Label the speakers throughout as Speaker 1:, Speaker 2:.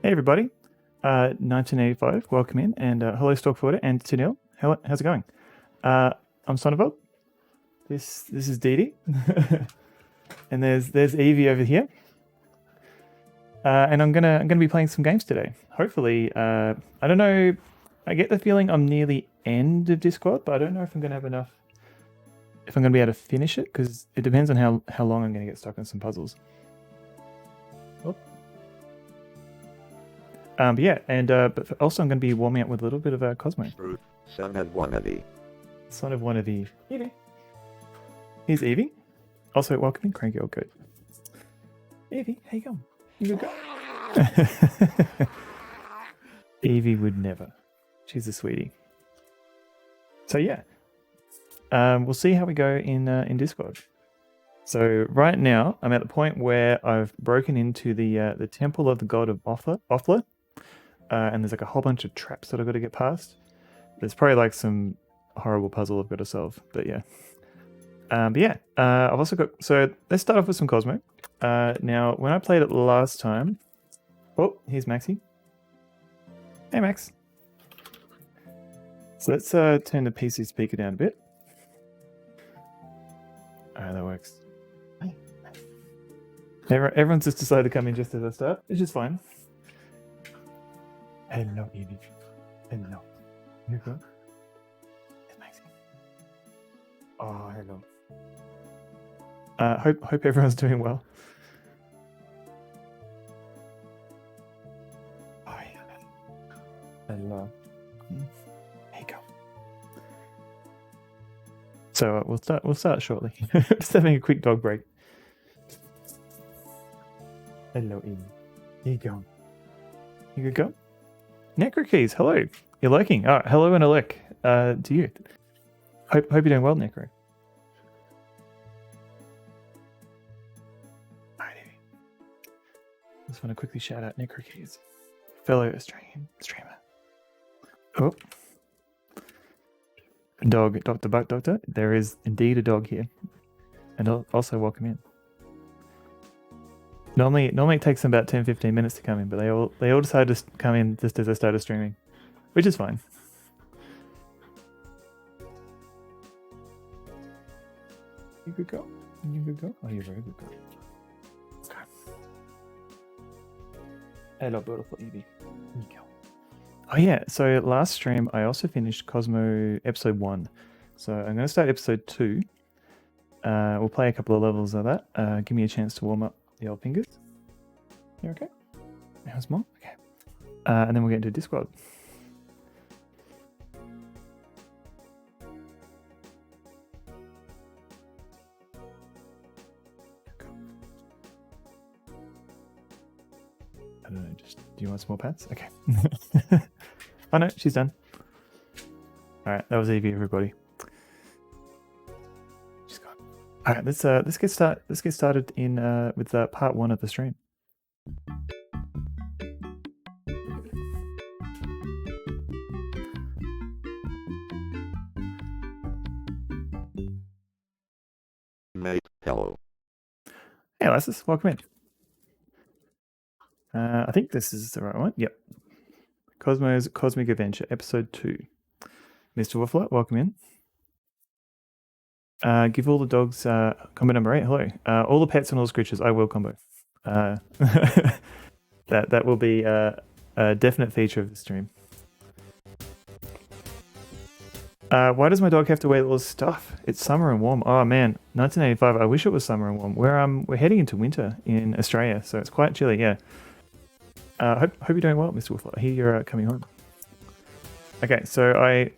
Speaker 1: Hey everybody, 1985, welcome in, and hello Stockforder and Tennille. How's it going? I'm Sonnevold. This is Dee Dee, and there's Evie over here. And I'm gonna be playing some games today. Hopefully, I don't know. I get the feeling I'm near the end of Discord, but I don't know if I'm gonna have enough. If I'm gonna be able to finish it, because it depends on how long I'm gonna get stuck on some puzzles. Oh. But yeah, and but also I'm going to be warming up with a little bit of Cosmo.
Speaker 2: Son of one of Eve.
Speaker 1: Son of one of Eve. Evie. Here's Evie. Also, welcome in, Cranky Old Goat. Evie, how you going? You good go? Evie would never. She's a sweetie. So yeah, we'll see how we go in Discord. So right now, I'm at the point where I've broken into the temple of the god of Offler. And there's like a whole bunch of traps that I've got to get past. There's probably like some horrible puzzle I've got to solve, but yeah. I've also got, so let's start off with some Cosmo. Now, when I played it last time, oh, here's Maxie. Hey, Max. So let's turn the PC speaker down a bit. Alright, that works. Everyone's just decided to come in just as I start, which is fine. Hello, Evie. Hello. You good? Amazing. Oh, hello. Hope everyone's doing well. Oh, yeah. Hello. There you go. So we'll start shortly. Just having a quick dog break. Hello, Evie. Here you go. You good go? Necro hello. You're lurking. Oh, hello and a lick to you. Hope you're doing well, Necro. Alright, just want to quickly shout out Necro fellow Australian streamer. Oh. Dog, Dr. Buck Doctor. There is indeed a dog here. And also welcome in. Normally it takes them about 10-15 minutes to come in, but they all decided to come in just as I started streaming, which is fine. You good go? You good go? Oh, you're a very good girl. Okay. Hello, beautiful Evie. Here you go. Oh yeah, so last stream I also finished Cosmo episode 1. So I'm going to start episode 2. We'll play a couple of levels of that. Give me a chance to warm up the old fingers. You okay? How's mom? Okay. And then we'll get into Discord. I don't know, just do you want some more pats? Okay. Oh no, she's done. Alright, that was Evie, everybody. She's gone. Alright, let's get started in with part 1 of the stream.
Speaker 2: Mate, hello.
Speaker 1: Hey, Lassus, welcome in. I think this is the right one. Yep. Cosmo's Cosmic Adventure, Episode 2. Mr. Waffler, welcome in. Give all the dogs combo number 8. Hello. All the pets and all the scritches, I will combo. That will be a definite feature of the stream. Why does my dog have to wear all this stuff? It's summer and warm. Oh man, 1985. I wish it was summer and warm. We're heading into winter in Australia, so it's quite chilly. Yeah. Hope you're doing well, Mr. Wolf. I hear you're coming home. Okay, so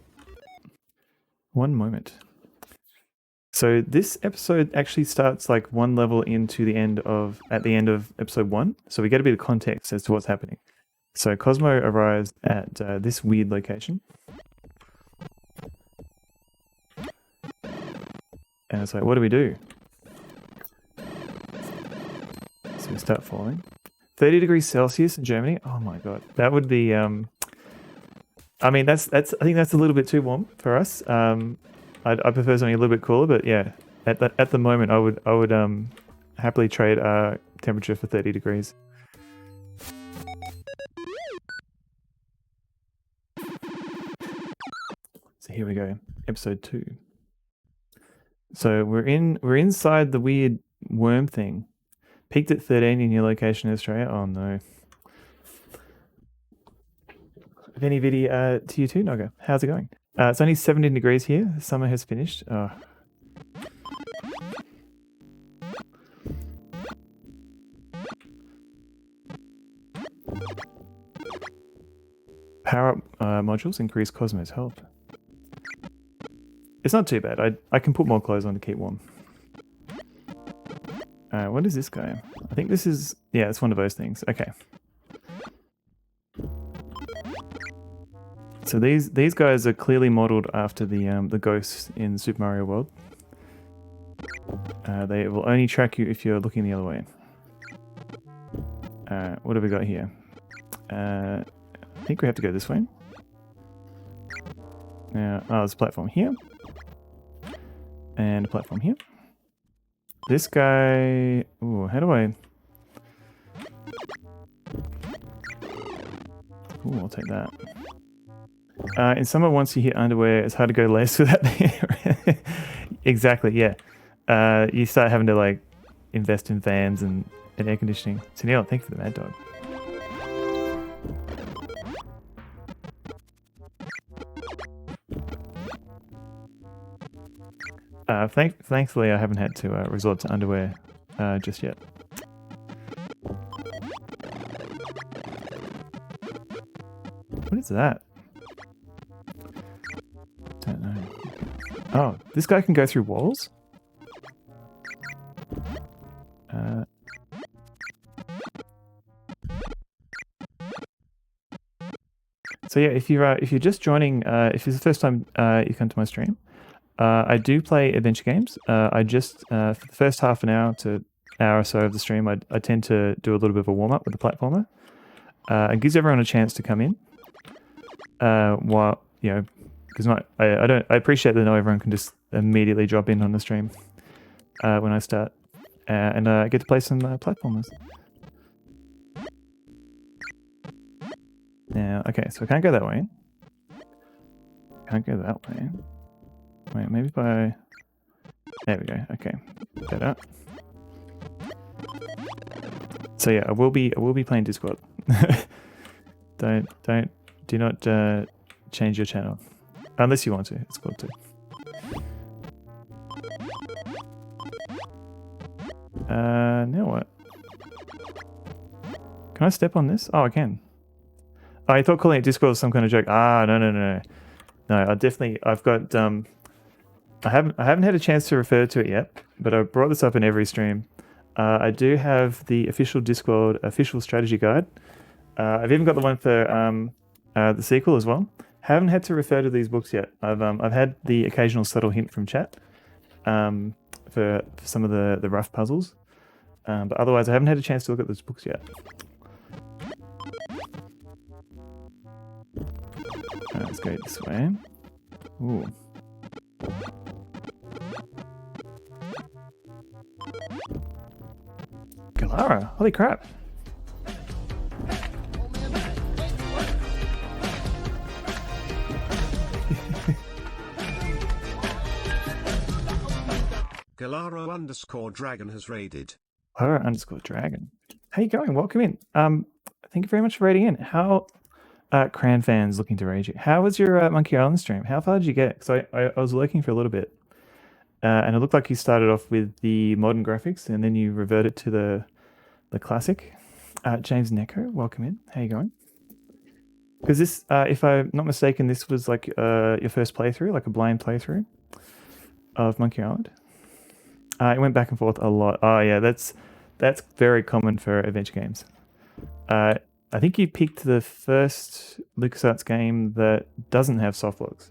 Speaker 1: one moment. So this episode actually starts like one level into the end of episode 1. So we get a bit of context as to what's happening. So Cosmo arrives at this weird location. And it's like, what do we do? So we start falling. 30 degrees Celsius in Germany. Oh my god, that would be. I mean, I think that's a little bit too warm for us. I prefer something a little bit cooler, but yeah, at the moment, I would happily trade temperature for 30 degrees. Here we go. Episode 2. So we're inside the weird worm thing. Peaked at 13 in your location in Australia. Oh no. Vinny Viddy to you too, Noga. How's it going? It's only 17 degrees here. Summer has finished. Oh. Power up modules increase Cosmo's health. It's not too bad. I can put more clothes on to keep warm. What is this guy? I think this is... Yeah, it's one of those things. Okay. So these guys are clearly modeled after the ghosts in Super Mario World. They will only track you if you're looking the other way. What have we got here? I think we have to go this way. Now, there's a platform here. And a platform here. This guy... Ooh, how do I... Ooh, I'll take that. In summer, once you hit underwear, it's hard to go less without the... Exactly, yeah. You start having to, like, invest in fans and air conditioning. So, Neil, thank you for the mad dog. Thankfully, I haven't had to resort to underwear just yet. What is that? Don't know. Oh, this guy can go through walls? So yeah, if you're just joining, if it's the first time you come to my stream, I do play adventure games. I just for the first half an hour to hour or so of the stream, I tend to do a little bit of a warm up with the platformer. It gives everyone a chance to come in. While because I appreciate that not everyone can just immediately drop in on the stream when I start, and I get to play some platformers. Now, okay, so I can't go that way. Can't go that way. Wait, maybe by... There we go. Okay, better. So yeah, I will be playing Discord. Do not change your channel unless you want to. It's cool too. Now what? Can I step on this? Oh, I can. Oh, I thought calling it Discord was some kind of joke. Ah, no. No, I've got I haven't had a chance to refer to it yet, but I brought this up in every stream. I do have the official Discord official strategy guide. I've even got the one for the sequel as well. Haven't had to refer to these books yet. I've had the occasional subtle hint from chat for some of the rough puzzles, but otherwise I haven't had a chance to look at those books yet. Let's go this way. Ooh. Galara, holy crap.
Speaker 3: Galara_dragon has raided.
Speaker 1: Galara_dragon. How you going? Welcome in. Thank you very much for raiding in. How Cran fans looking to raid you? How was your Monkey Island stream? How far did you get? Because I was lurking for a little bit. And it looked like you started off with the modern graphics and then you reverted to the classic. James Neko, welcome in. How you going? Because this, if I'm not mistaken, this was like your first playthrough, like a blind playthrough of Monkey Island. It went back and forth a lot. Oh yeah, that's very common for adventure games. I think you picked the first LucasArts game that doesn't have softlocks.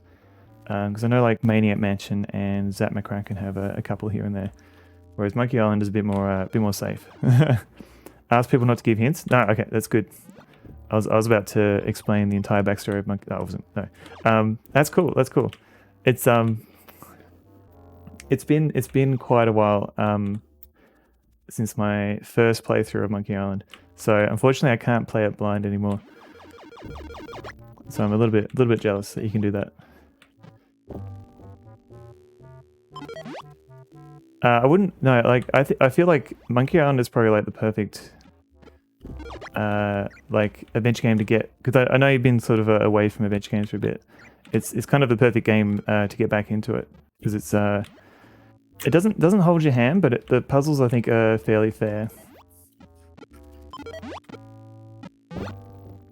Speaker 1: Because I know like Maniac Mansion and Zap McCracken have a couple here and there. Whereas Monkey Island is a bit more safe. Ask people not to give hints. No, okay, that's good. I was about to explain the entire backstory of Monkey. Oh, I wasn't. No. That's cool. That's cool. It's been quite a while since my first playthrough of Monkey Island. So unfortunately, I can't play it blind anymore. So I'm a little bit jealous that you can do that. I wouldn't. No, like I feel like Monkey Island is probably like the perfect like adventure game to get, because I know you've been sort of away from adventure games for a bit. It's kind of the perfect game to get back into it, because it's it doesn't hold your hand, but the puzzles I think are fairly fair.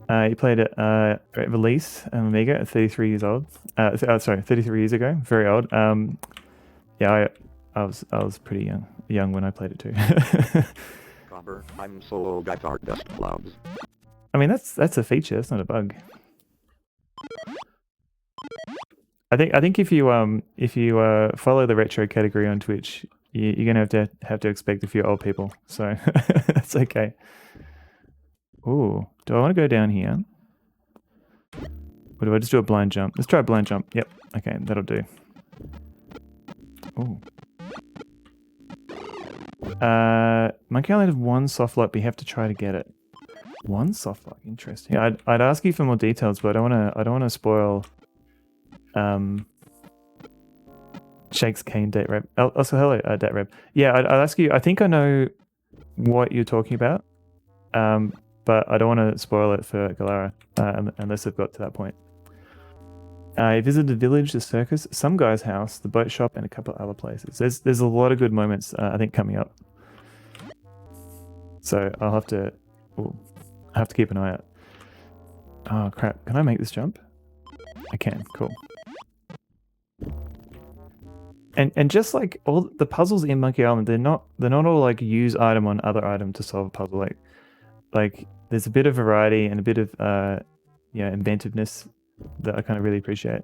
Speaker 1: You played it at release on Amiga at 33 years old. Sorry, 33 years ago. Very old. Yeah, I was pretty young when I played it too.
Speaker 2: Robert, I'm so old I fart dust clouds.
Speaker 1: I mean, that's a feature. That's not a bug. I think if you follow the retro category on Twitch, you're gonna have to expect a few old people. So that's okay. Ooh, do I want to go down here? Or do I just do a blind jump? Let's try a blind jump. Yep. Okay, that'll do. Ooh. Monkey Island has one soft lock, but you have to try to get it. One soft lock, interesting. Yeah, I'd ask you for more details, but I don't wanna spoil Shake's Kane date rep. Also, hello, date rep. Yeah, I'd ask you. I think I know what you're talking about, but I don't want to spoil it for Galara unless I've got to that point. You visited the village, the circus, some guy's house, the boat shop, and a couple of other places. There's a lot of good moments I think coming up. So I'll have to keep an eye out. Oh crap! Can I make this jump? I can. Cool. And just like all the puzzles in Monkey Island, they're not all like use item on other item to solve a puzzle. Like there's a bit of variety and a bit of inventiveness that I kind of really appreciate.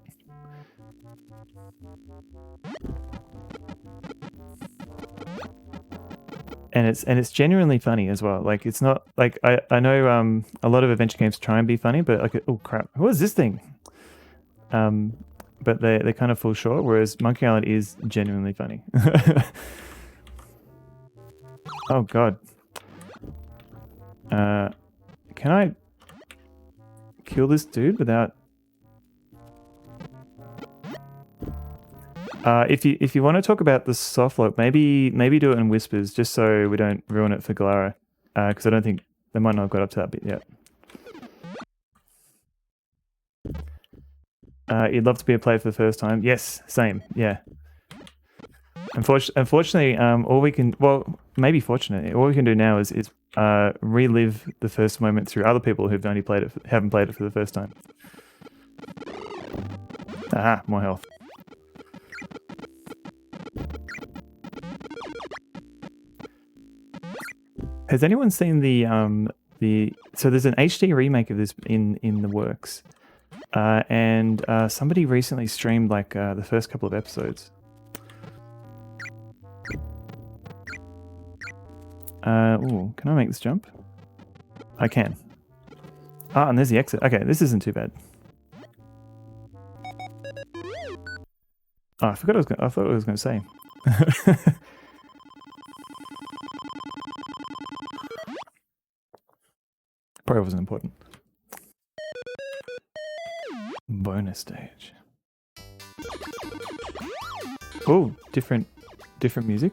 Speaker 1: And it's genuinely funny as well. Like it's not like I know a lot of adventure games try and be funny, but like, oh crap, what is this thing? But they kind of fall short, whereas Monkey Island is genuinely funny. Oh god. Can I kill this dude without... if you want to talk about the soft lock, maybe do it in whispers, just so we don't ruin it for Galara, because I don't think they might not have got up to that bit yet. You'd love to be a player for the first time. Yes, same. Yeah. Unfortunately, all we can... Well, maybe fortunately, all we can do now is relive the first moment through other people who've only played it, haven't played it for the first time. Aha, more health. Has anyone seen the so there's an HD remake of this in the works, and somebody recently streamed like the first couple of episodes. Ooh, can I make this jump? I can. Ah, and there's the exit. Okay, this isn't too bad. Oh, I forgot I thought I was going to say. Probably wasn't important. Bonus stage. Oh, different music.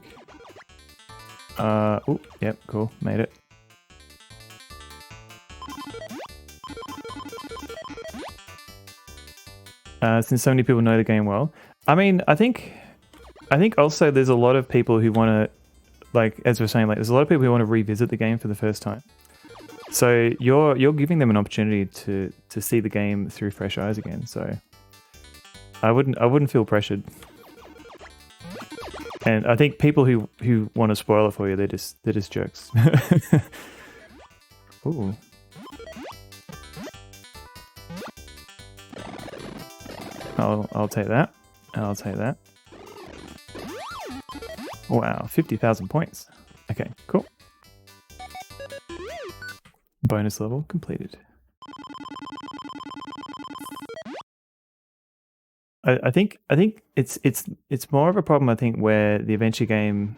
Speaker 1: Oh, yep, cool, made it. Since so many people know the game well, I mean, I think also there's a lot of people who want to, like, as we're saying, like, there's a lot of people who want to revisit the game for the first time. So you're giving them an opportunity to see the game through fresh eyes again. So I wouldn't feel pressured. And I think people who want to spoil it for you, they're just jerks. Ooh. I'll take that. I'll take that. Wow, 50,000 points. Okay, cool. Bonus level completed. I think it's more of a problem, I think, where the adventure game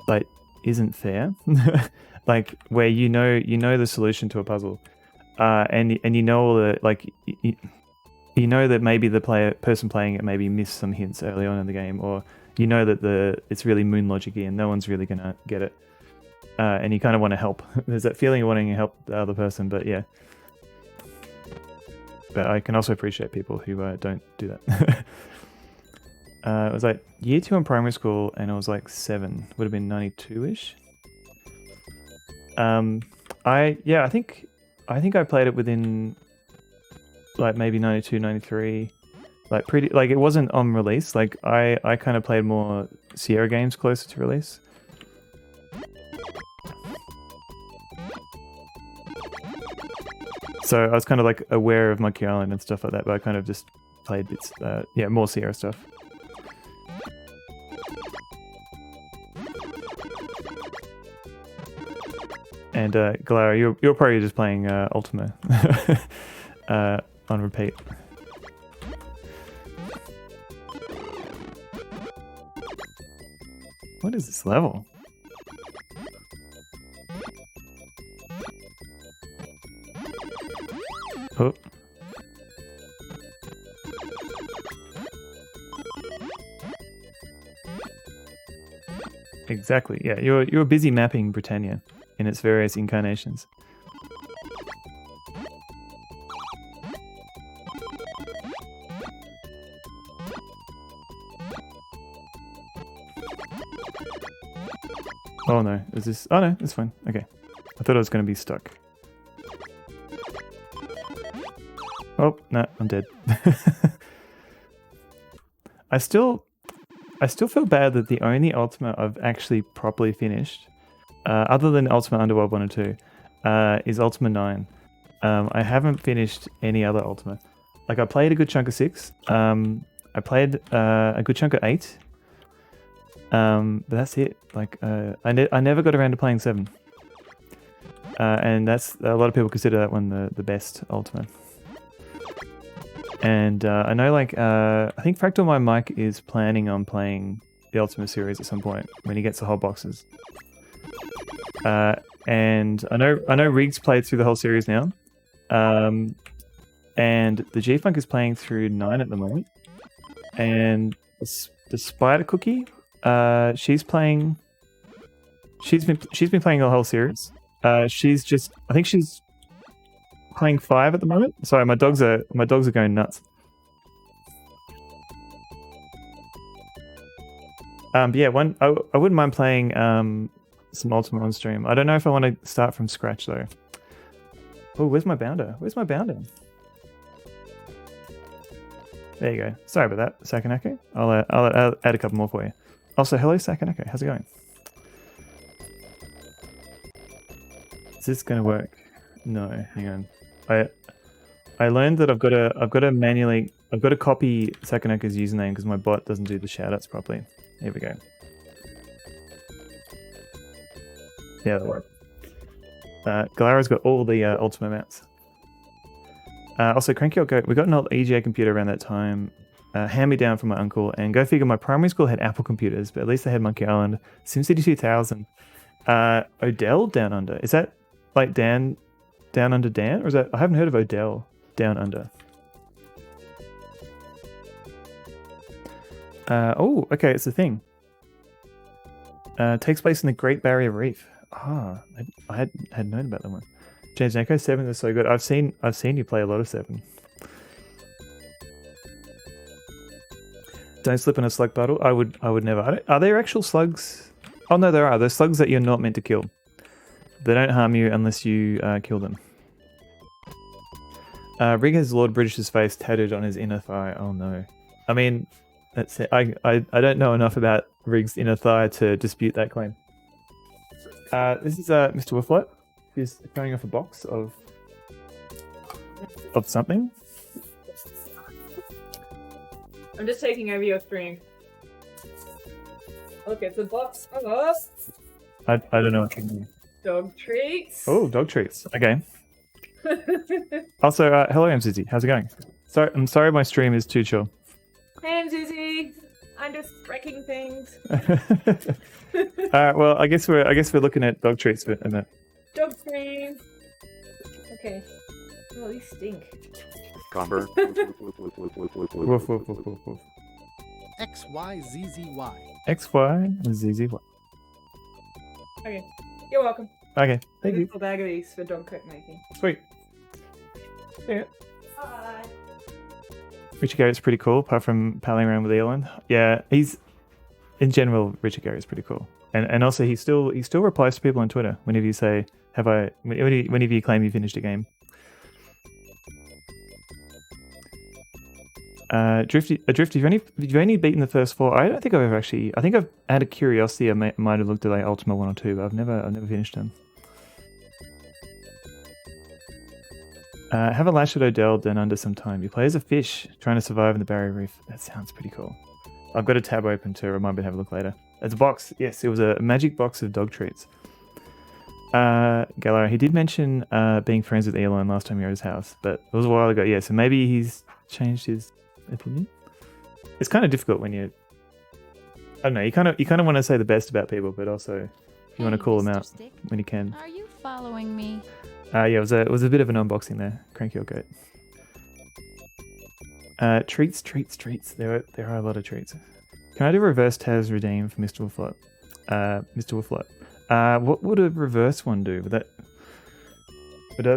Speaker 1: like isn't fair. Like where you know the solution to a puzzle, and you know all the, like you know that maybe the person playing it maybe missed some hints early on in the game, or you know that it's really moon logic-y and no one's really gonna get it, and you kind of want to help. There's that feeling of wanting to help the other person, but yeah. But I can also appreciate people who don't do that. It was like year 2 in primary school, and it was like 7. Would have been 92-ish. I think I played it within like maybe 92, 93. Like pretty, like it wasn't on release. Like I kind of played more Sierra games closer to release. So I was kind of like aware of Monkey Island and stuff like that, but I kind of just played bits, yeah, more Sierra stuff. And Galara, you're probably just playing Ultima on repeat. What is this level? Oh. Exactly. Yeah, you're busy mapping Britannia in its various incarnations. Oh no, is this? Oh no, it's fine. Okay, I thought I was going to be stuck. Oh no, I'm dead. I still feel bad that the only Ultima I've actually properly finished, other than Ultima Underworld 1 and 2, is Ultima 9. I haven't finished any other Ultima. Like I played a good chunk of 6. I played a good chunk of 8. But that's it. Like I never got around to playing 7. And that's a lot of people consider that one the best Ultima. And I know, like, I think Fractal My Mike is planning on playing the Ultima series at some point when he gets the whole boxes. And I know Riggs played through the whole series now. And the G-Funk is playing through 9 at the moment. And the Spider Cookie, she's been playing the whole series. I think she's playing 5 at the moment. Sorry, my dogs are going nuts. But yeah, I wouldn't mind playing some Ultima on stream. I don't know if I want to start from scratch though. Oh, where's my bounder? Where's my bounder? There you go. Sorry about that, Sakanako. I'll add a couple more for you. Also, hello Sakanako. How's it going? Is this gonna work? No, hang on. I learned that I've got to copy Sakanako's username because my bot doesn't do the shoutouts properly. Here we go. Yeah, that worked. Galara's got all the Ultima maps. Also, Cranky Old Goat, we got an old EGA computer around that time. Hand me down from my uncle, and go figure, my primary school had Apple computers, but at least they had Monkey Island, SimCity 2000. Odell Down Under. Is that like Down Under Dan? Or is that, I haven't heard of Odell Down Under. Oh, okay, it's a thing. Takes place in the Great Barrier Reef. Ah, I had known about that one. James Neko, 7 is so good. I've seen you play a lot of 7. Don't slip in a slug battle. I would never. Are there actual slugs? Oh no, there are. There's slugs that you're not meant to kill. They don't harm you unless you kill them. Rig has Lord British's face tattooed on his inner thigh. Oh no. I mean, that's it. I don't know enough about Rig's inner thigh to dispute that claim. This is Mr. Wolflight. He's throwing off a box of something.
Speaker 3: I'm just taking over your stream. Look, it's a box of
Speaker 1: I don't know what to do.
Speaker 3: dog treats.
Speaker 1: Oh, dog treats. Okay. Also, hello, MZZ. How's it going? Sorry, I'm sorry my stream is too chill.
Speaker 3: Hey, Zuzi. I'm just wrecking things.
Speaker 1: Well, I guess we're looking at dog treats for a minute.
Speaker 3: Dog stream. Okay. Oh, these stink.
Speaker 2: Gobber.
Speaker 1: Woof, woof, woof, woof, woof.
Speaker 4: XYZZY.
Speaker 1: XYZZY.
Speaker 3: Okay. You're welcome.
Speaker 1: Okay, thank
Speaker 3: A
Speaker 1: you.
Speaker 3: little bag of these for dog coat making.
Speaker 1: Sweet. Yeah.
Speaker 3: Bye.
Speaker 1: Richard Garrett's pretty cool, apart from palling around with Elon. Yeah, he's in general. Richard Garrett's pretty cool, and also he still replies to people on Twitter whenever you say, "Have I?" Whenever you claim you finished a game. Drifty, you've only beaten the first 4. I don't think I've ever actually. I think I've had a curiosity. I might have looked at like Ultima 1 or 2, but I've never finished them. Have a lash at Odell done under some time. You play as a fish trying to survive in the barrier reef. That sounds pretty cool. I've got a tab open to remind me to have a look later. It's a box. Yes, it was a magic box of dog treats. Gallo, he did mention being friends with Elon last time you were at his house, but it was a while ago. Yeah, so maybe he's changed his opinion. It's kind of difficult when you, I don't know, you kind of want to say the best about people, but also you want to call them out
Speaker 5: Stick,
Speaker 1: when you can.
Speaker 5: are you following me?
Speaker 1: Yeah, it was a bit of an unboxing there. Cranky or goat. Treats. There are a lot of treats. Can I do reverse Taz redeem for Mr. Wolflot? Mr. Wolflot. What would a reverse one do? Would that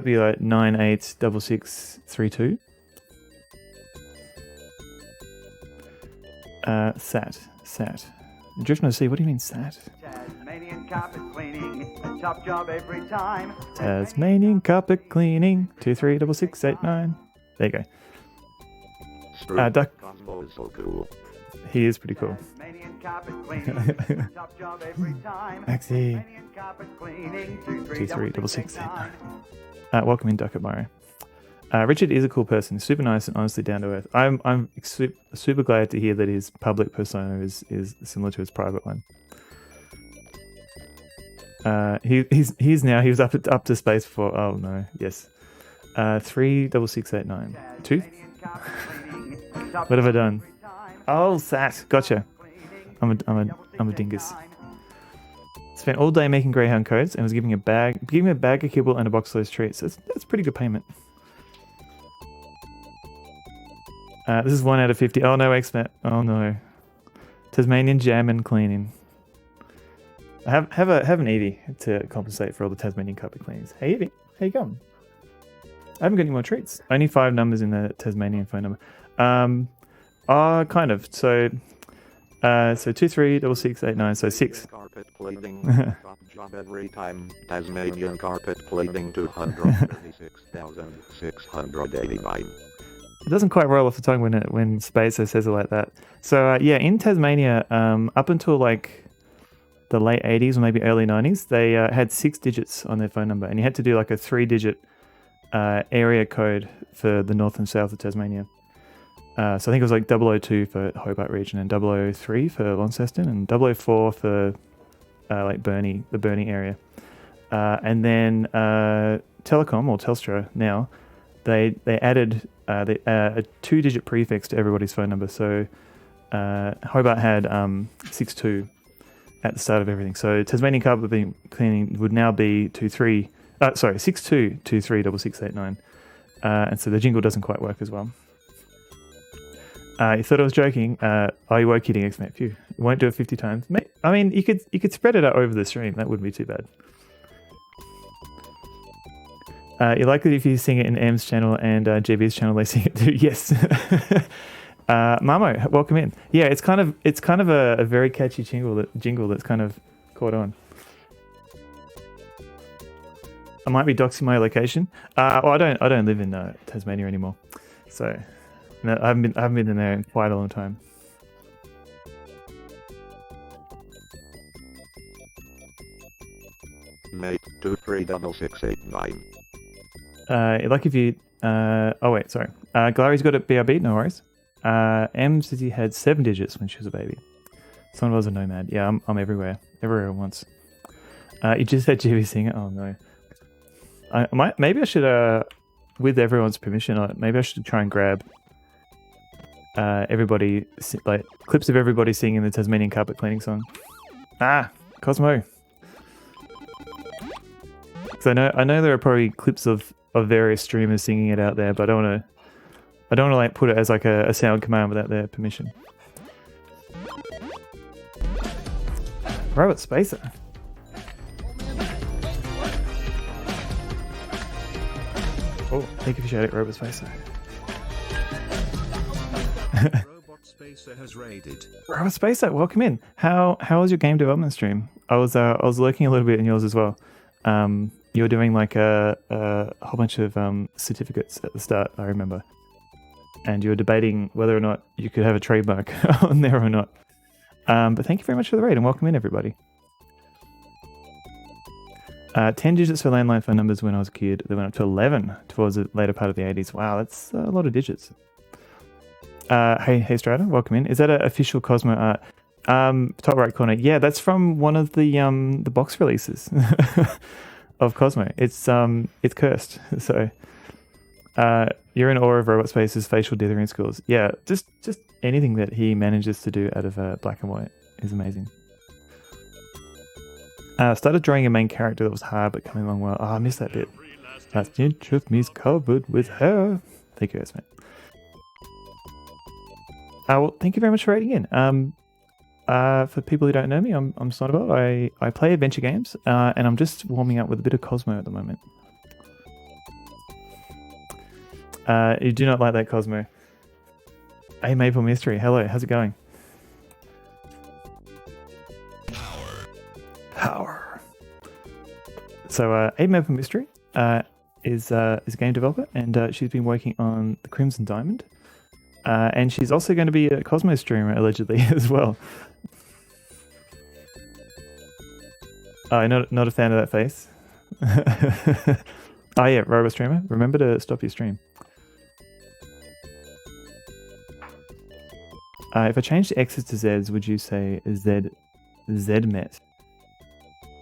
Speaker 1: be like 986632? Sat. Drift no C, what do you mean sat?
Speaker 6: Tasmanian carpet cleaning, a top job every time.
Speaker 1: Tasmanian carpet cleaning, 236689. There you go. Duck.
Speaker 2: Cosmo is so cool.
Speaker 1: He is pretty cool.
Speaker 6: Tasmanian carpet cleaning, top job every time.
Speaker 1: Maxie.
Speaker 6: Tasmanian carpet cleaning,
Speaker 1: 236689. Welcome in, Duck Admirer. Richard is a cool person, super nice and honestly down to earth. I'm super glad to hear that his public persona is similar to his private one. He was up to space before. Oh no, yes. 36689. Tooth. What have I done? Oh, Sat, gotcha. I'm a dingus. Spent all day making Greyhound codes and was giving me a bag of kibble and a box of those treats. That's pretty good payment. This is 1 out of 50. Oh no, Xmat. Oh no. Tasmanian jam and cleaning. Have an Evie to compensate for all the Tasmanian carpet cleanings. Hey Evie, how you going? I haven't got any more treats. Only 5 numbers in the Tasmanian phone number. Kind of. So 236689. So 6.
Speaker 2: Carpet cleaning. Top job every time. Tasmanian carpet cleaning 236,689.
Speaker 1: It doesn't quite roll off the tongue when Spacer says it like that. So yeah, in Tasmania, up until like the late 80s or maybe early 90s, they had 6 digits on their phone number, and you had to do like a 3-digit area code for the north and south of Tasmania. So I think it was like 002 for Hobart region, and 003 for Launceston, and 004 for like the Burnie area. And then Telecom or Telstra now, they added a 2-digit prefix to everybody's phone number. So Hobart had 62 at the start of everything. So Tasmanian carpet cleaning would now be 62236689. And so the jingle doesn't quite work as well. You thought I was joking. You were kidding, X-Mate. Phew. You won't do it 50 times. I mean, you could spread it out over the stream. That wouldn't be too bad. You like it if you sing it in M's channel and GB's channel, they sing it too. Yes. Mamo, welcome in. Yeah, it's kind of a very catchy jingle that's kind of caught on. I might be doxing my location. I don't live in Tasmania anymore, so no, I haven't been in there in quite a long time.
Speaker 2: Mate 236689.
Speaker 1: Like if you oh wait, sorry. Glary's got it BRB, no worries. M says he had 7 digits when she was a baby. Someone was a nomad. Yeah, I'm everywhere at once. You just said GB singer. Oh no. Maybe I should with everyone's permission, maybe I should try and grab everybody, like clips of everybody singing the Tasmanian carpet cleaning song. Cosmo. So I know there are probably clips of various streamers singing it out there, but I don't I don't want to like put it as like a sound command without their permission. Robot Spacer. Oh, thank you for shouting, Robot Spacer.
Speaker 4: Robot Spacer has raided.
Speaker 1: Robot Spacer, welcome in. How was your game development stream? I was lurking a little bit in yours as well. You were doing like a whole bunch of certificates at the start, I remember. And you were debating whether or not you could have a trademark on there or not. But thank you very much for the raid and welcome in, everybody. 10 digits for landline phone numbers when I was a kid. They went up to 11 towards the later part of the 80s. Wow, that's a lot of digits. Hey Strata, welcome in. Is that an official Cosmo art? Top right corner. Yeah, that's from one of the box releases of Cosmo. It's cursed. So you're in awe of Robot Space's facial dithering skills. Yeah, just anything that he manages to do out of black and white is amazing. Started drawing a main character that was hard but coming along well. Oh, I missed that bit. Last inch of me's covered with hair. Thank you guys, mate. Well, thank you very much for rating in. For people who don't know me, I'm Sonobot. I play adventure games, and I'm just warming up with a bit of Cosmo at the moment. You do not like that, Cosmo. Hey, Maple Mystery. Hello, how's it going? Power. So, A Maple Mystery is a game developer, and she's been working on the Crimson Diamond. And she's also going to be a Cosmo streamer, allegedly, as well. Oh, not a fan of that face. Oh yeah, Robo Streamer. Remember to stop your stream. If I change the X's to Z's, would you say Zmet?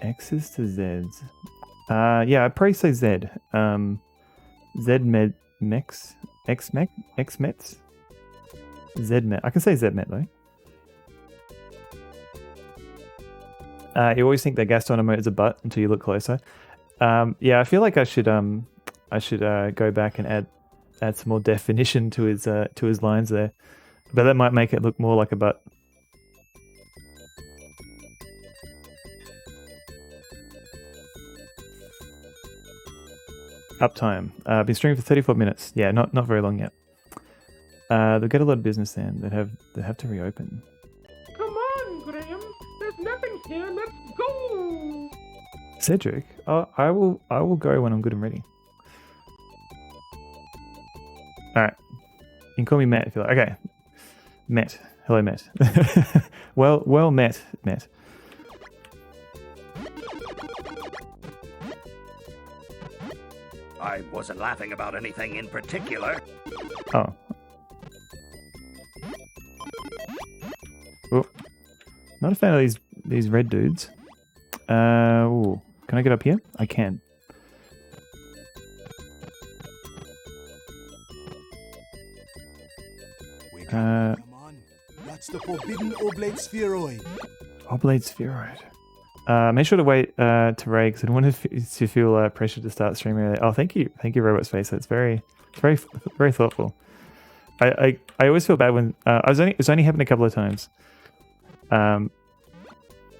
Speaker 1: X's to Z's. Yeah, I'd probably say Z. Zmed Mex? Xmets? Zmet. I can say Zmet though. You always think that Gaston emote is a butt until you look closer. Yeah, I feel like I should go back and add some more definition to his lines there, but that might make it look more like a butt. Uptime. Been streaming for 34 minutes. Yeah, not very long yet. They'll get a lot of business then. They have to reopen.
Speaker 5: Come on, Graham. There's nothing here. Let's go.
Speaker 1: Cedric, oh, I will go when I'm good and ready. All right, you can call me Matt if you like. Okay, Matt. Hello, Matt. well met, Matt.
Speaker 7: I wasn't laughing about anything in particular.
Speaker 1: Oh. Ooh. Not a fan of these red dudes. Ooh. Can I get up here? I can.
Speaker 8: Come on. That's the forbidden oblate spheroid.
Speaker 1: Oblate spheroid. Make sure to wait to raid because I don't want to feel pressure to start streaming early. Oh, thank you, Robot Space. It's very thoughtful. I always feel bad when it's only happened a couple of times.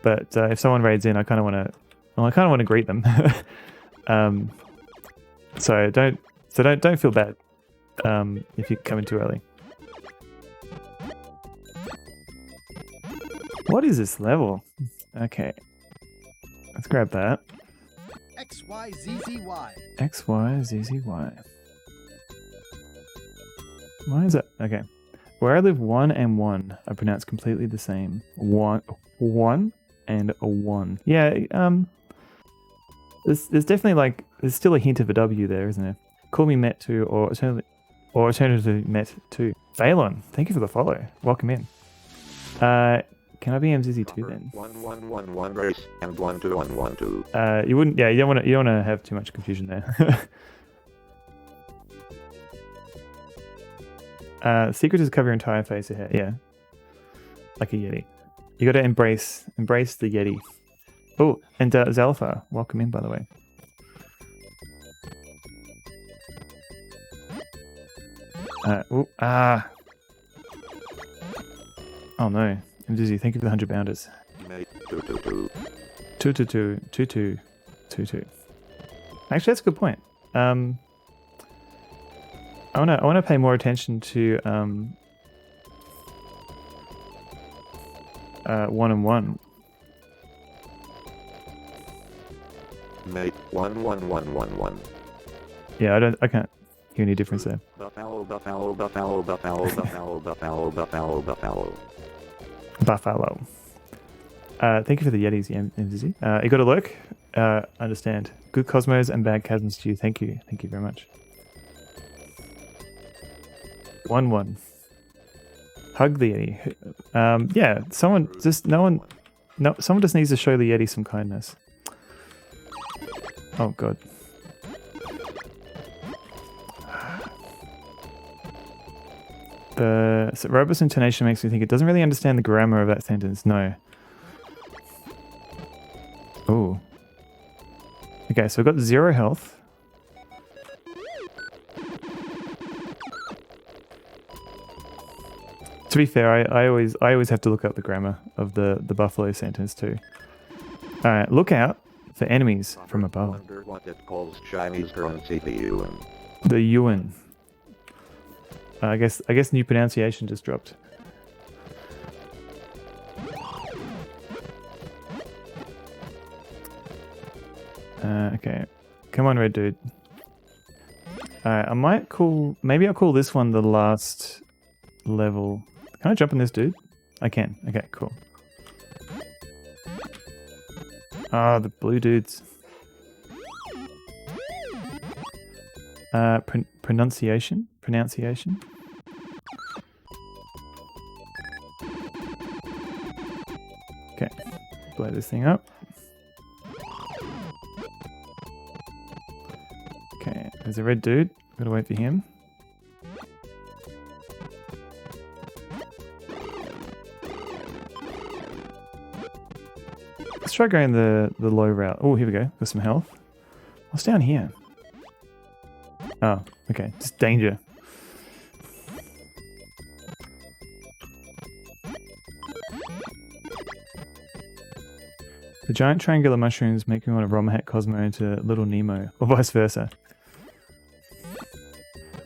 Speaker 1: But if someone raids in, I kind of want to greet them. So don't feel bad if you come in too early. What is this level? Okay. Let's grab that.
Speaker 8: XYZZY.
Speaker 1: XYZZY. Why is that? Okay. Where I live, 1 and 1 are pronounced completely the same. One and a 1. Yeah, there's definitely there's still a hint of a W there, isn't there? Call me Met2 or alternatively Met2. Phalon, thank you for the follow. Welcome in. Can I be MZZ2 then?
Speaker 2: 1 race and 12112.
Speaker 1: You wouldn't. Yeah, you don't want to have too much confusion there. Secret is cover your entire face or hair. Yeah, like a Yeti. You got to embrace the Yeti. Oh, and Zalfa, welcome in, by the way. Ooh, Oh no. I'm dizzy. Thank you for the 100 bounders.
Speaker 2: Mate, 222.
Speaker 1: 222. 22. 22. Actually, that's a good point. I wanna pay more attention to 1-1.
Speaker 2: Mate, 11111.
Speaker 1: Yeah, I can't hear any difference there.
Speaker 2: Buffalo, buffalo, buffalo, buffalo, buffalo, buffalo, buffalo, buffalo.
Speaker 1: Buffalo. Thank you for the Yetis, MZZ. You got a lurk? Understand. Good Cosmos and bad chasms to you. Thank you. Thank you very much. 1-1. Hug the Yeti. Yeah, someone just someone just needs to show the Yeti some kindness. Oh god. The robust intonation makes me think it doesn't really understand the grammar of that sentence. No. Oh. Okay, so we've got 0 health. To be fair, I always have to look up the grammar of the buffalo sentence too. All right, look out for enemies from above.
Speaker 2: Wonder what it calls Chinese currency, the yuan.
Speaker 1: The yuan. I guess new pronunciation just dropped. Okay, come on, red dude. Alright, maybe I'll call this one the last level. Can I jump on this dude? I can. Okay, cool. Ah, the blue dudes. Pronunciation. Okay, blow this thing up. Okay, there's a red dude. Gotta wait for him. Let's try going the low route. Oh, here we go. Got some health. What's down here? Oh, okay. Just danger. The giant triangular mushrooms make me want to Romhat Cosmo into Little Nemo, or vice versa.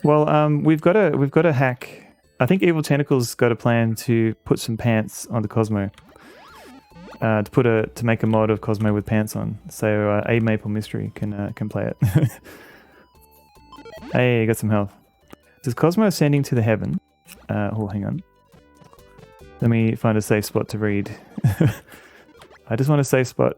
Speaker 1: Well, we've got a hack. I think Evil Tentacles got a plan to put some pants on the Cosmo. To make a mod of Cosmo with pants on, so A Maple Mystery can play it. Hey, got some health. Does Cosmo ascending to the heaven? Oh, hang on. Let me find a safe spot to read. I just want a safe spot.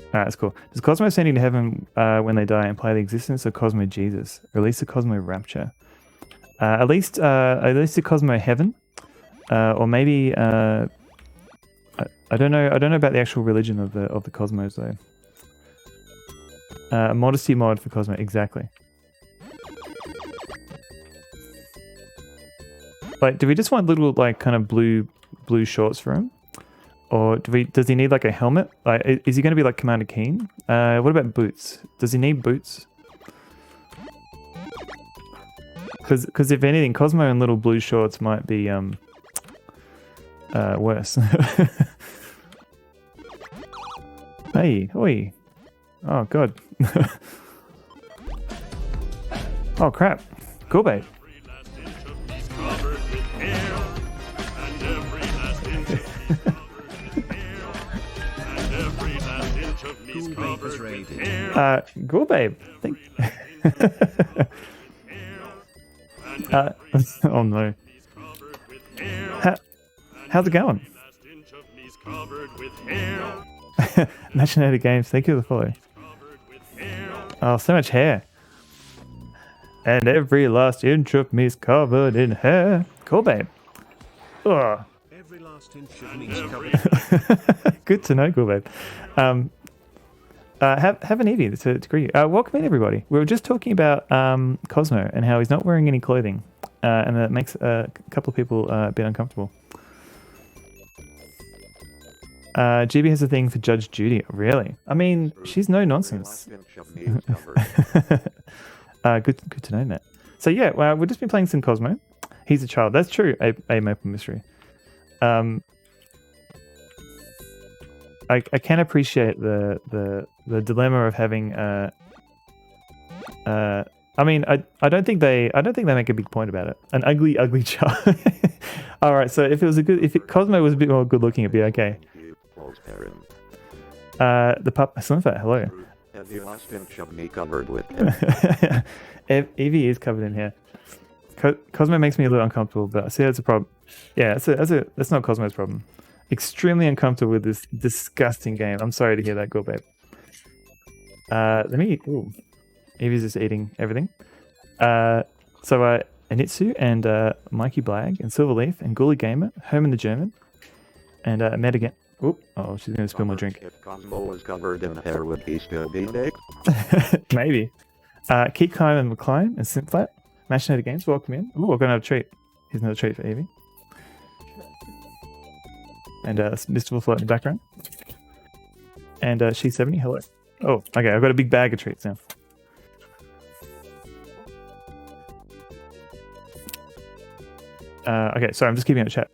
Speaker 1: Alright, that's cool. Does Cosmo ascending to heaven when they die imply the existence of Cosmo Jesus? Release the Cosmo Rapture. At least the Cosmo Heaven. Or maybe I don't know about the actual religion of the Cosmos though. A modesty mod for Cosmo, exactly. Like, do we just want little like kind of blue shorts for him, or does he need like a helmet? Like, is he going to be like Commander Keen? What about boots? Does he need boots? Because if anything, Cosmo in little blue shorts might be worse. Hey, oi. Oh god. Oh crap. Cool bait. Cool babe. Oh no. How's it going? Machinator Games, thank you for the follow. Oh, so much hair. And every last inch of me's covered in hair. Cool, babe. Ugh.
Speaker 4: Every last inch of me's covered.
Speaker 1: Good to know, cool, babe. Have an Eevee to greet you. Welcome in, everybody. We were just talking about Cosmo and how he's not wearing any clothing. And that makes a couple of people a bit uncomfortable. GB has a thing for Judge Judy. Really? I mean, she's no nonsense. Good to know, Matt. So yeah, well, we've just been playing some Cosmo. He's a child. That's true. A Maple Mystery. I can appreciate the dilemma of having. I mean, I don't think they make a big point about it. An ugly child. All right. So if Cosmo was a bit more good looking, it'd be okay. The pup Slimfat. Hello.
Speaker 2: Have you last been shoved me covered with
Speaker 1: Evie is covered in hair. Cosmo makes me a little uncomfortable, but I see that's a problem. Yeah, that's not Cosmo's problem. Extremely uncomfortable with this disgusting game. I'm sorry to hear that, girl, babe. Ooh. Evie's just eating everything. So Anitsu and Mikey Blag and Silverleaf and Ghoulie Gamer, Herman the German, and Med again. Oop. Oh, she's going to spill my drink.
Speaker 2: If Cosmo was covered in hair, would he still be Nick?
Speaker 1: Maybe. Keep Kime and McCline and Simflat. Machinator Games, welcome in. Ooh, we're going to have a treat. Here's another treat for Evie. And Mr. Float in the background. And She's 70, hello. Oh, okay, I've got a big bag of treats now. Okay, sorry, I'm just keeping up chat.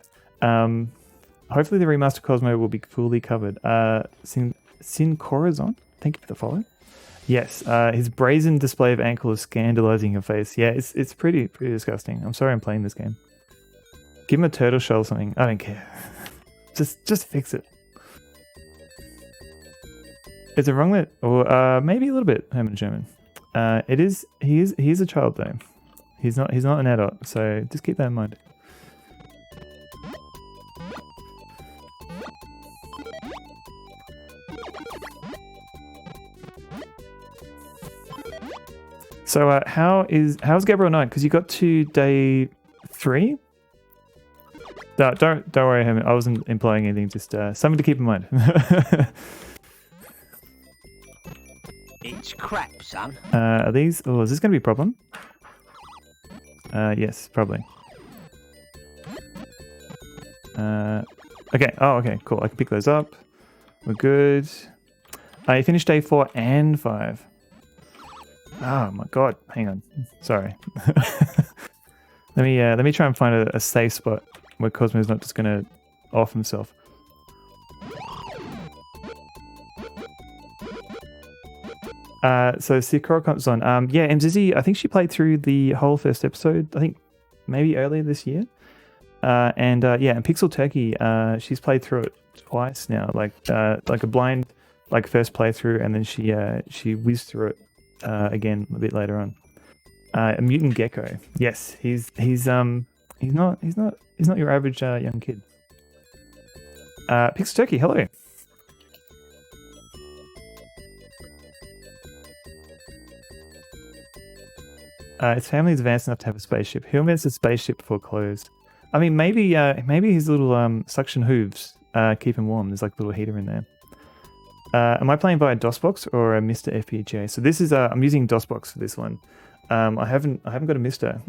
Speaker 1: Hopefully the remaster Cosmo will be fully covered. Sin Corazon, thank you for the follow. Yes, his brazen display of ankle is scandalizing your face. Yeah, it's pretty disgusting. I'm sorry I'm playing this game. Give him a turtle shell or something. I don't care. Just fix it. Is it wrong that, or maybe a little bit, Herman German. It is. He is a child though. He's not an adult. So just keep that in mind. So how's Gabriel 9? Because you got to day 3. No, don't worry, Herman. I wasn't implying anything. Just something to keep in mind.
Speaker 7: It's crap, son.
Speaker 1: Are these? Oh, is this going to be a problem? Yes, probably. Okay. Oh, okay. Cool. I can pick those up. We're good. I finished day 4 and 5. Oh my god! Hang on. Sorry. Let me try and find a safe spot where Cosmo's not just gonna off himself. So Sakura comes on. Yeah, Mzizi, I think she played through the whole first episode. I think maybe earlier this year. Yeah, and Pixel Turkey, she's played through it twice now, like a blind first playthrough, and then she whizzed through it again a bit later on. A mutant gecko. Yes, he's not your average young kid. Pixel Turkey, hello. His family is advanced enough to have a spaceship. Who invents a spaceship before clothes? I mean, maybe his little suction hooves keep him warm. There's like a little heater in there. Am I playing via DOSBox or a Mr. FPGA? So this is I'm using DOSBox for this one. I haven't got a Mr.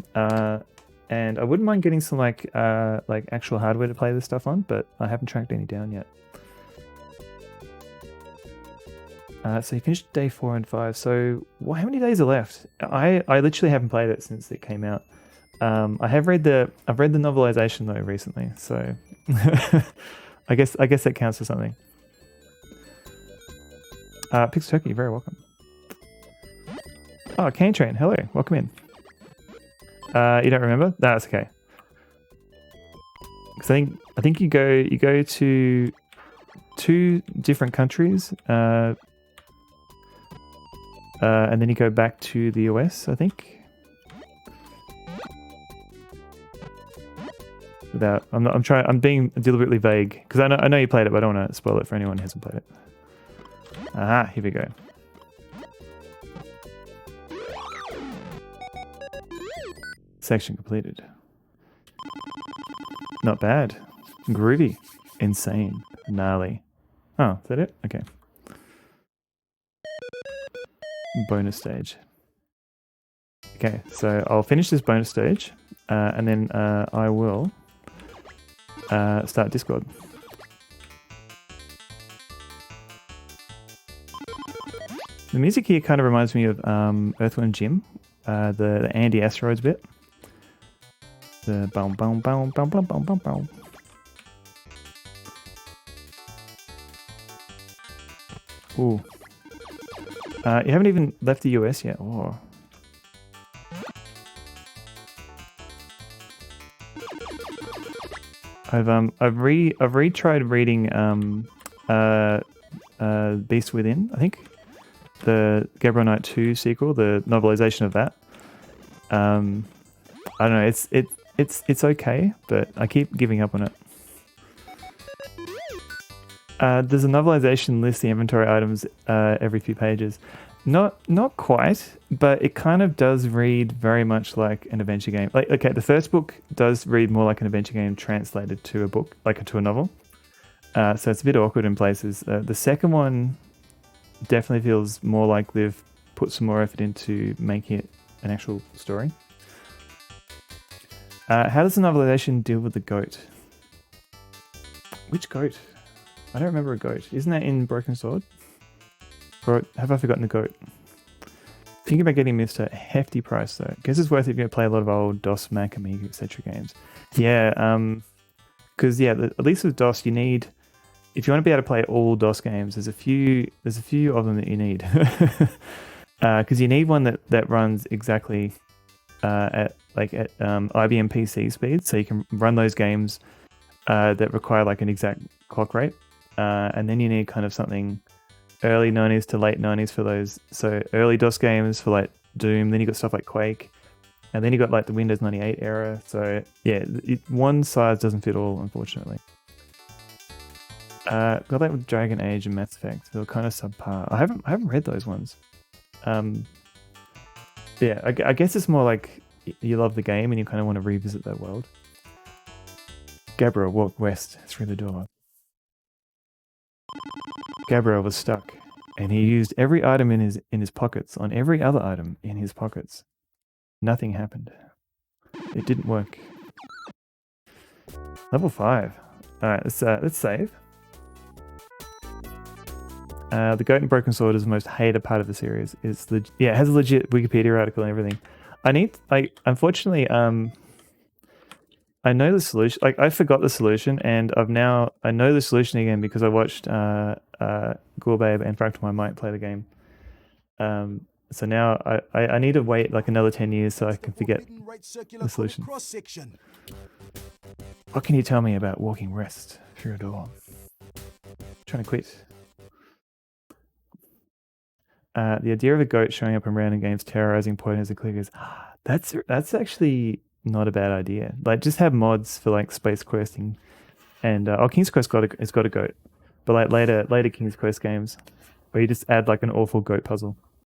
Speaker 1: And I wouldn't mind getting some like actual hardware to play this stuff on, but I haven't tracked any down yet. So you finished day 4 and 5. So how many days are left? I literally haven't played it since it came out. I've read the novelization though recently, so I guess that counts for something. Pixel Turkey, you're very welcome. Oh, Cane Train, hello, welcome in. You don't remember? No, that's okay. Because I think you go to 2 different countries, and then you go back to the US, I think. I'm being deliberately vague because I know you played it, but I don't want to spoil it for anyone who hasn't played it. Aha, here we go. Section completed. Not bad. Groovy. Insane. Gnarly. Oh, is that it? Okay. Bonus stage. Okay, so I'll finish this bonus stage, and then I will start Discord. The music here kind of reminds me of Earthworm Jim, the Andy asteroids bit. The boom boom boom boom boom boom boom boom. Ooh. You haven't even left the US yet. Oh. I've retried reading Beast Within, I think. The Gabriel Knight 2 sequel, the novelization of that. I don't know, it's okay, but I keep giving up on it. There's a novelization list the inventory items every few pages. Not quite, but it kind of does read very much like an adventure game. Like, okay, the first book does read more like an adventure game translated to a book, like to a novel. So it's a bit awkward in places. The second one definitely feels more like they've put some more effort into making it an actual story. How does the novelization deal with the goat? Which goat? I don't remember a goat. Isn't that in Broken Sword? Or have I forgotten the goat? Think about getting this at a hefty price though. Guess it's worth it if you're going to play a lot of old DOS, Mac, Amiga, etc. games. Yeah, because at least with DOS you need, if you want to be able to play all DOS games, there's a few of them that you need. Because you need one that runs exactly at IBM PC speed, so you can run those games that require like an exact clock rate. And then you need kind of something early 90s to late 90s for those. So early DOS games for like Doom, then you got stuff like Quake, and then you got like the Windows 98 era. So yeah, one size doesn't fit all, unfortunately. Got that with Dragon Age and Mass Effect. They were kind of subpar. I haven't read those ones. Yeah, I guess it's more like you love the game and you kind of want to revisit that world. Gabriel walked west through the door. Gabriel was stuck, and he used every item in his pockets on every other item in his pockets. Nothing happened. It didn't work. Level 5. All right, let's save. The Goat and Broken Sword is the most hated part of the series. It has a legit Wikipedia article and everything. Unfortunately, I know the solution. Like, I forgot the solution, and I know the solution again because I watched Gourbabe and Fractal Might play the game. So now I need to wait like another 10 years so I can forget the solution. What can you tell me about walking west through a door? Trying to quit. The idea of a goat showing up in random games, terrorizing pointers and clickers. That's actually not a bad idea. Like, just have mods for like space questing, and King's Quest has got a goat, but like later King's Quest games, where you just add like an awful goat puzzle.